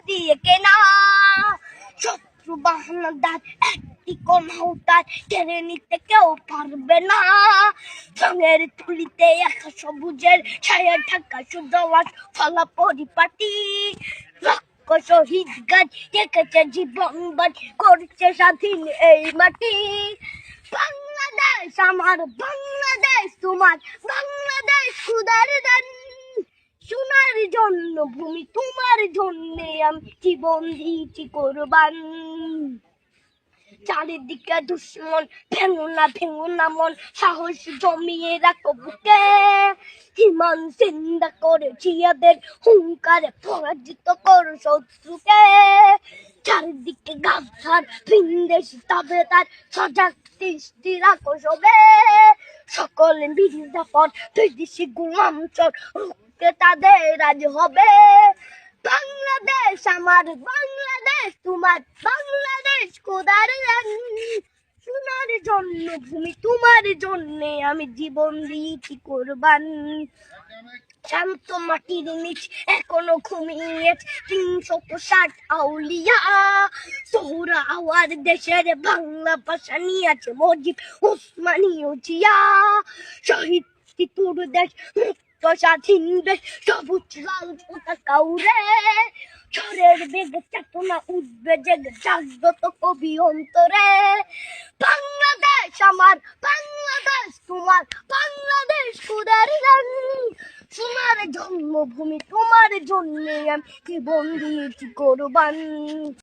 দিয়ে কেনা। শত্রু বাহানাদার একটি কণাও তার কেড়ে নিতে কেউ পারবে না। রঙের তুলিতে একা সবুজের ছায়া ঢাকা সুদলাস ফলা পরিপাটি। লক্ষ শহীদ গাছ দেখেছে জীবন বাজ করছে স্বাধীন এই মাটি। বাংলাদেশ আমার, বাংলাদেশ তোমার, বাংলাদেশ খুদার দান। সোনার জন্য ভূমি তোমার জন্যে আমি জীবন দিয়েছি কোরবান। চারিদিকে দুশ্মন, ভেঙো না মন, সাহস জমিয়ে রাখো বুকে। ইমান জিন্দা করে জিয়াদের হুঙ্কারে পরাজিত করো শত্রুকে। চারিদিকে গাদ্দার ভিনদেশি তাবেদার সজাগ দৃষ্টি রাখো সবে। সকলে মির্জাফর বিদেশি গোলাম চোর রুখতে তাদের আজ হবে। বাংলাদেশ আমার, বাংলাদেশ তোমার, বাংলাদেশ খোদার দান। সোনার জন্য ভূমি তোমার জন্যে আমি জীবন দিয়েছি কোরবান। শান্ত মাটির নিচ এখনো ঘুমিয়ে ৩৬০ আউলিয়া। সোহরা আওয়ার দেশের বাংলা ভাষা নিয়ে আছে মজিব ওসমানীয় জিয়া। শহীদ তিতুর দেশ, মুক্ত স্বাধীন দেশ, সবুজ লাল পতাকা উড়ে। ঝড়ের বেগে চেতনা উঠবে জেগে জাগ্রত কবি অন্তরে। বাংলাদেশ আমার, বাংলাদেশ তোমার, বাংলাদেশ খোদার দান। সোনার জন্মভূমি তোমার জন্যে আমি জীবন দিয়েছি কোরবান।